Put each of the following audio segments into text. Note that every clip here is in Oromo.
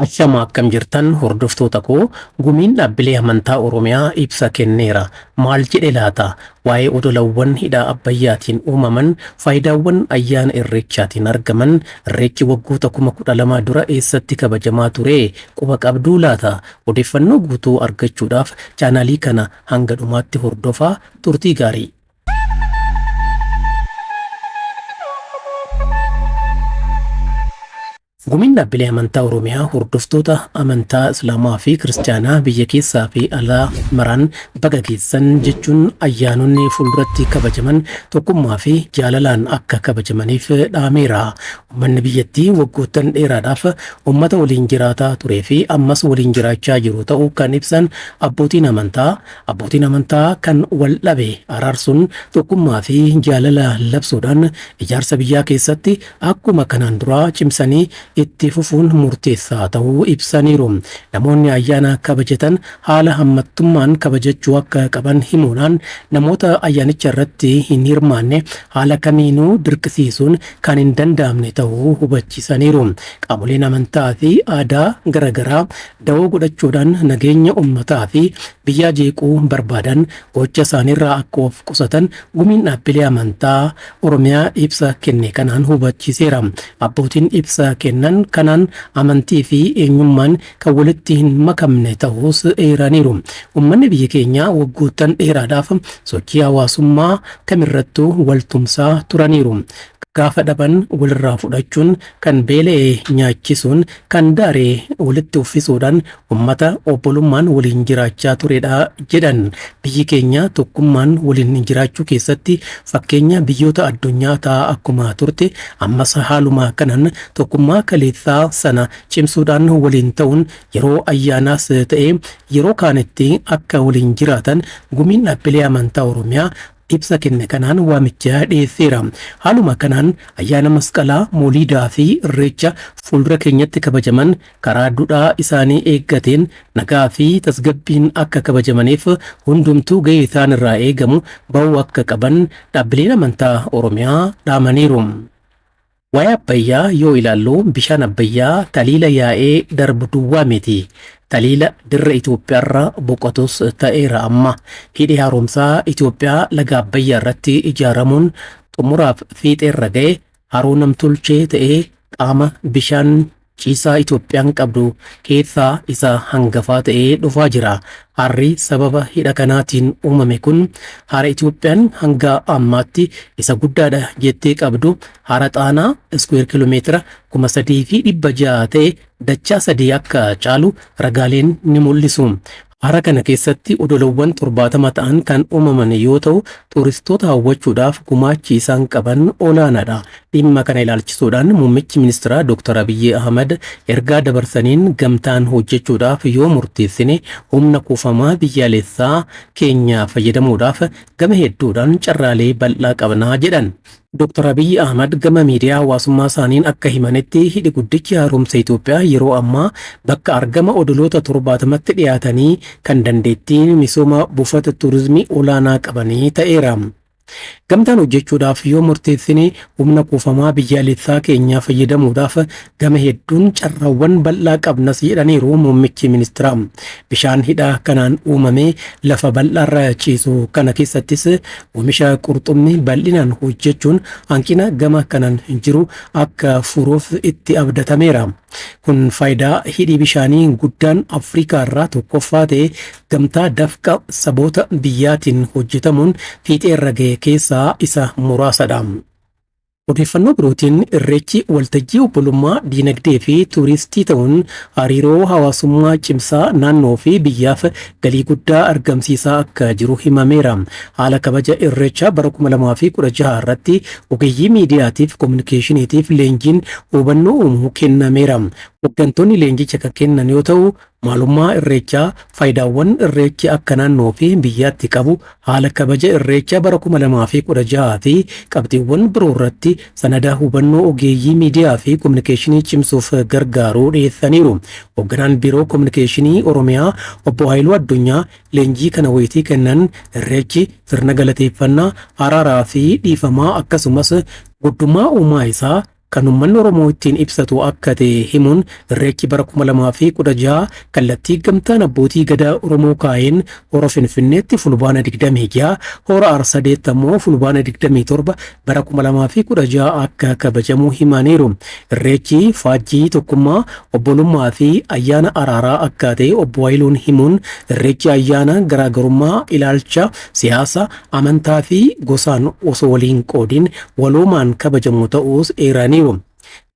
Ashama akkam jirtan hordoftoota koo gumiin dhaabbilee amantaa Oromiyaa ibsa kenneera. Maal jedhe laata? Waa'ee odolawwan hidhaa Abbayyaatiin uumaman faayidaawwan ayyaana irreechaatiin argaman irreechi waggoota 12,000 dura eessatti kabajamaa ture quba qabduu laata? Odeeffannoo guutuu argachuudhaaf chaanaalii kana hanga dhumaatti hordofaa turtii gaarii. Gumiin dhaabbilee amantaa Oromiyaa hordoftoota amantaa Islaamaa fi Kiristaanaa biyya keessaa fi alaa maraan baga geessan jechuun ayyaanonni fuulduratti kabajaman tokkummaa fi jaalalaan akka kabajamaniif dhaameera. Uummanni biyyattii waggoottan dheeraadhaaf uummata waliin jiraataa turee fi ammas waliin jiraachaa jiru ta'uu kan ibsan abbootiin amantaa kan wal dhabe araarsuun tokkummaa fi jaalala labsuudhaan ijaarsa biyyaa keessatti akkuma kanaan dura cimsanii itti fufuun murteessaa ta'uu ibsaniiru. Namoonni ayyaana kabajatan haala hammattummaan kabajachuu akka qaban himuudhaan namoota ayyaanicha irratti hin hirmaanne haala kamiinuu dirqisiisuun kan hin danda'amne ta'uu hubachiisaniiru. Qaamoleen amantaa fi aadaa garaagaraa dawoo godhachuudhaan nageenya uummataa fi biyyaa jeequu barbaadan gocha isaaniirraa akka of qusatan gumiin dhaabbilee amantaa Oromiyaa ibsa kenne kanaan hubachiiseera. Abbootiin ibsa kennan kanaan amantii fi eenyummaan kan walitti hin makamne ta'us eeraniiru. Uummanni biyya keenyaa waggoottan dheeraadhaaf sochii hawaasummaa kamirrattuu waltumsaa turaniiru. Gaafa dhaban walirraa fudhachuun kan beela'e nyaachisuun kan daaree walitti uffisuudhaan uummata obbolummaan waliin jiraachaa turedha jedhan. Biyyi keenya tokkummaan waliin jiraachuu keessatti fakkeenya biyyoota addunyaa ta'a akkuma turte ammas haaluma kanaan tokkummaa kaleessaa sana cimsuudhaan waliin ta'uun yeroo ayyaanaas ta'e yeroo kaanitti akka waliin jiraatan gumiin dhaabbilee amantaa Oromiyaa ibsa kenne kanaan waamicha dhiyeesseera. Haaluma kanaan ayyaana masqalaa, mooliidaa fi irreecha fuuldura keenyatti kabajaman karaa duudhaa isaanii eeggateen nagaa fi tasgabbiin akka kabajamaniif hundumtuu gahee isaan irraa eegamu ba'uu akka qaban dhaabbileen amantaa Oromiyaa dhaamaniiru. Waa'ee Abbayyaa yoo ilaallu bishaan Abbayyaa taliila yaa'ee darbu duwwaa miti. Taliila dirra Itoophiyaarra boqotus ta'eera amma. Hidhi haaromsaa Itoophiyaa laga Abbayyaa irratti ijaaramuun xumuraaf fiixeerra ga'e haroo namtolchee ta'ee qaama bishaan ciisaa Itoophiyaan qabdu keessaa isa hangafaa ta'ee dhufaa jira. Harri sababa hidha kanaatiin uumame kun hara Itoophiyaan hanga ammaatti isa guddaadha jettee qabdu hara xaanaa iskuweer kiiloomeetira 3,600 ta'e dachaa 3 akka caalu ragaaleen ni mul'isu. Hara kana keessatti odolawwan 70 ta'an kan uumaman yoo ta'u tuuristoota hawwachuudhaaf gumaachi isaan qaban olaanaadha. Dhimma kana ilaalchisuudhaan muummichi ministeeraa Dr. Abiyyi Ahmad ergaa dabarsaniin gamtaan hojjechuudhaaf yoo murteessine humna kuufamaa biyyaalessaa keenya fayyadamuudhaaf gama hedduudhaan carraalee bal'aa qabnaa jedhan. Dr. Abiyyi Ahmad gama miidiyaa hawaasummaa isaaniin akka himanitti hidhi guddichi haaromsa Itoophiyaa yeroo ammaa bakka argama odoloota 70tti dhiyaatanii kan dandeettiin misooma buufata tuurizimii olaanaa qabanii ta'eera. Gamtaan hojjechuudhaaf yoo murteessine humna kuufamaa biyyaalessaa keenyaa fayyadamuudhaaf gama hedduun carraawwan bal'aa qabnas jedhaniiru muummichi ministeeraa. Bishaan hidha kanaan uumame lafa bal'aarra ciisu kana keessattis oomisha qurxummii bal'inaan hojjechuun hanqina gama kanaan jiru akka furuuf itti abdatameera. Kun faayidaa hidhi bishaanii guddaan Afrikaa irraa tokkoffaa ta'e gamtaa dafqa saboota biyyaatiin hojjetamuun fiixeerra ga'e keessaa isa muraasadha. Odeeffannoo birootiin irreechi waltajjii obbolummaa diinagdee fi tuuristii ta'uun hariiroo hawaasummaa cimsaa naannoo fi biyyaaf galii guddaa argamsiisaa akka jiru himameera. Haala kabaja irreechaa bara 2016 irratti ogeeyyii miidiyaatiif kominikeeshiniitiif leenjiin hubannoo uumuu kennameera. Hooggantoonni leenjicha kan kennan yoo ta'u maalummaa irreechaa faayidaawwan irreechi akka naannoo fi biyyaatti qabu haala kabaja irreechaa bara 2016 fi qabxiiwwan biroo irratti sanada hubannoo ogeeyyii miidiyaa fi kominikeeshinii cimsuuf gargaaruu dhiyeessaniiru. Hoogganaan biiroo kominikeeshinii Oromiyaa obbo Haayiluu Addunyaa leenjii kana wayitii kennan irreechi sirna galateeffannaa araaraa fi dhiifamaa akkasumas guddummaa uumaa isaa kan uummanni Oromoo ittiin ibsatu akka ta'e himuun irreechi bara 2016 kallattii gamtaan abbootii gadaa Oromoo kaa'een hora Finfinneetti fulbaana 26 hora Arsadeetti ammoo fulbaana 27 bara 2016 akka kabajamu himaniiru. Irreechi faajjii tokkummaa obbolummaa fi ayyaana araaraa akka ta'e obbo Haayiluun himuun irreechi ayyaana garaagarummaa ilaalcha siyaasa amantaa fi gosaan osoo waliin qoodin walumaan kabajamu ta'uus eeraniiru.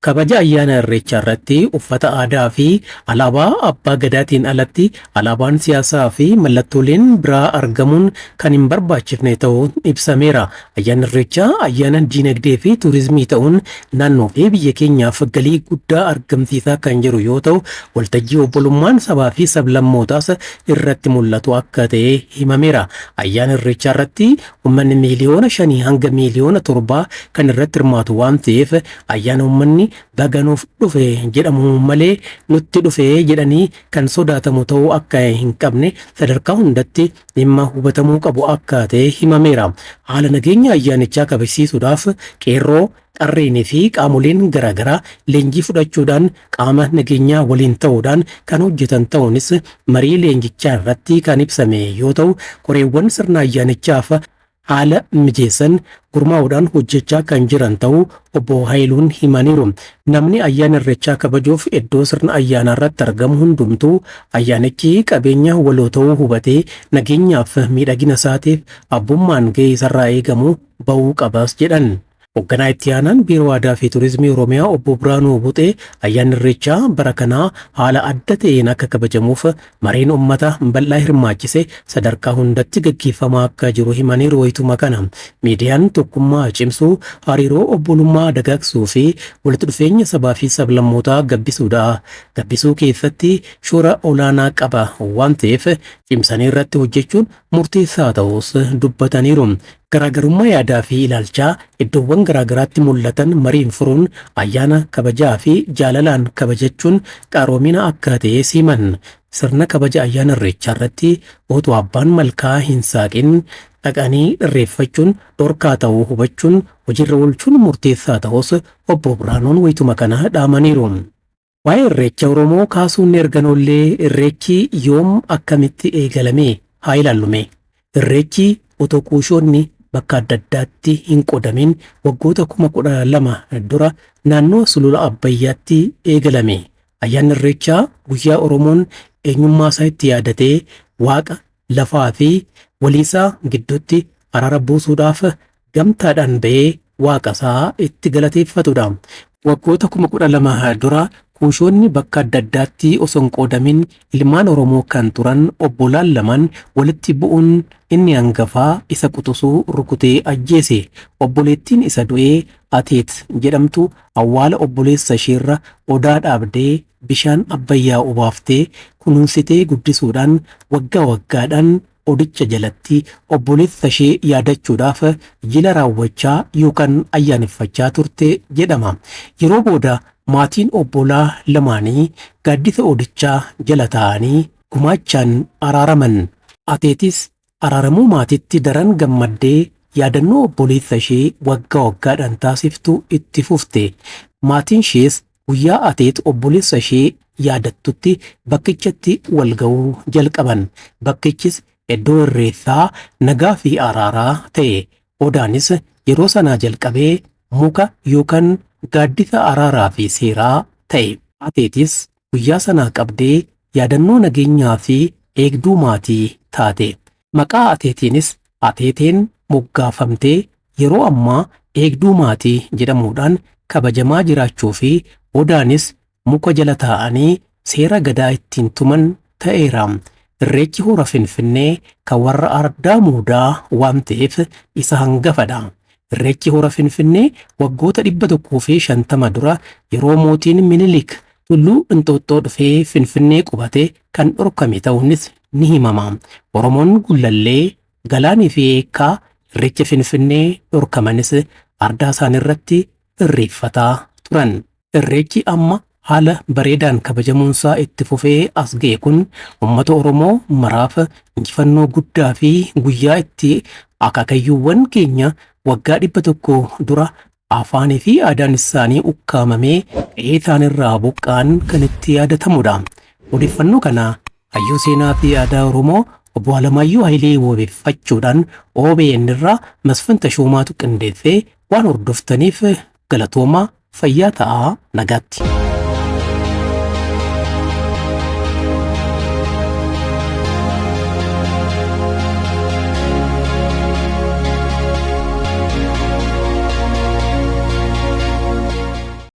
Kabaja ayyaana irreechaa irratti uffata aadaa fi alaabaa abbaa gadaatiin alatti alaabaan siyaasaa fi mallattooleen biraa argamuun kan hin barbaachifne ta'uun ibsameera. Ayyaanni irreechaa ayyaana diinagdee fi tuurizimii ta'uun naannoo fi biyya keenyaaf galii guddaa argamsiisaa kan jiru yoo ta'u, waltajjii obbolummaan sabaa fi sablammootaas irratti mul'atu akka ta'e himameera. Ayyaana irreechaa irratti uummanni miliyoona 5 hanga miliyoona 7 kan irratti hirmaatu waan ta'eef ayyaana uummanni baganuuf dhufe jedhamu malee nutti dhufe jedhanii kan sodaatamu ta'uu akka hin qabne sadarkaa hundatti dhimma hubatamuu qabu akka ta'e himameera. Haala nageenya ayyaanichaa kabachiisuudhaaf qeerroo qarreenii fi qaamoleen garaagaraa leenjii fudhachuudhaan qaama nageenyaa waliin ta'uudhaan kan hojjetan ta'uunis marii leenjichaa irratti kan ibsame yoo ta'u, koreewwan sirna ayyaanichaaf haala mijeessan gurmaa'uudhaan hojjechaa kan jiran ta'uu obbo Haayiluun himaniiru. Namni ayyaana irreechaa kabajuuf iddoo sirna ayyaanaa irratti argamu hundumtuu ayyaanichi qabeenya waloo ta'uu hubatee nageenyaaf miidhagina isaatiif abbummaan gahee isarraa eegamu ba'uu qabas jedhan. Hoogganaa itti aanaan biiroo aadaa fi tuurizimii Oromiyaa obbo Biraanuu Buxee ayyaanni irreechaa bara kanaa haala adda ta'een akka kabajamuuf mareen uummata bal'aa hirmaachise sadarkaa hundatti gaggeeffamaa akka jiru himaniiru. Wayituma kana miidiyaan tokkummaa cimsuu, hariiroo obbolummaa dagaagsuu fi walitti dhufeenya sabaa fi sablammootaa gabbisuudha. Gabbisuu keessatti shoora olaanaa qaba waan ta'eef cimsanii irratti hojjechuun murteessaa ta'us dubbataniiru. Garaagarummaa yaadaa fi ilaalchaa iddoowwan garaagaraatti mul'atan mariin furuun ayyaana kabajaa fi jaalalaan kabajachuun qaroomina akka ta'e himan. Sirna kabaja ayyaana irreechaa irratti otoo abbaan malkaa hin saaqin dhaqanii irreeffachuun dhorkaa ta'uu hubachuun hojiirra oolchuun murteessaa ta'us obbo Biraanuun wayituma kana dhaamaniiru. Waa'ee irreecha Oromoo kaasuun erganollee irreechi yoom akkamitti eegalame haa ilaallume. Irreechi otoo kuushoonni bakka adda addaatti hin qodamin waggoota 12,000 dura naannoo sulula Abbayyaatti eegalame. Ayyaanni irreechaa guyyaa Oromoon eenyummaa isaa itti yaadatee waaqa lafaa fi waliisaa gidduutti araara buusuudhaaf gamtaadhaan ba'ee waaqa isaa itti galateeffatudha. Waggoota 12,000 dura kuushoonni bakka adda addaatti osoo hin qoodamin ilmaan Oromoo kan turan obbolaan lamaan walitti bu'uun inni hangafaa isa quxisuu rukutee ajjeese. Obboleettiin isa du'ee Ateet jedhamtu awwaala obboleessa isheerra odaa dhaabdee bishaan Abbayyaa obaaftee kunuunsitee guddisuudhaan waggaa waggaadhaan odicha jalatti obboleessa ishee yaadachuudhaaf jila raawwachaa yookaan ayyaaneffachaa turte jedhama. Yeroo booda maatiin obbolaa lamaanii gaaddisa odichaa jala taa'anii gumaachaan araaraman. Ateetis araaramuu maatitti daran gammaddee yaadannoo obboleessa ishee waggaa waggaadhaan taasiftu itti fufte. Maatiin ishees guyyaa Ateet obboleessa ishee yaadattutti bakkichatti wal ga'uu jalqaban. Bakkichis iddoo irreessaa nagaa fi araaraa ta'e. Odaanis yeroo sanaa jalqabee muka yookaan gaaddisa araaraa fi seeraa ta'e. Ateetis guyyaa sanaa qabdee yaadannoo nageenyaa fi eegduu maatii taate. Maqaa Ateetiinis Ateeteen moggaafamtee yeroo ammaa eegduu maatii jedhamuudhaan kabajamaa jiraachuu fi Odaanis muka jala taa'anii seera gadaa ittiin tuman ta'eera. Irreechi hora Finfinnee kan warra Ardaa Muudaa waan ta'eef isa hangafadha. Irreechi hora Finfinnee waggoota 150 dura yeroo mootiin Minilik tulluu Inxooxxoo dhufee Finfinnee qubate kan dhorkame ta'uunis ni himama. Oromoon Gullallee, Galaanii fi Eekkaa irreecha Finfinnee dhorkamanis ardaa isaan irratti irreeffataa turan. Irreechi amma haala bareedaan kabajamuunsaa itti fufee as ga'e kun uummata Oromoo maraaf injifannoo guddaa fi guyyaa itti akaakayyuuwwan keenya waggaa 100 dura afaanii fi aadaan isaanii ukkaamamee eetaan irraa buqqaan kan itti yaadatamudha. Odeeffannoo kana hayyuu seenaa fi aadaa Oromoo obbo Alamaayyoo Hayilee wabeeffachuudhaan OBN irraa Masfin Tashoomaatu qindeessee waan hordoftaniif galatoomaa fayyaa ta'aa nagaatti.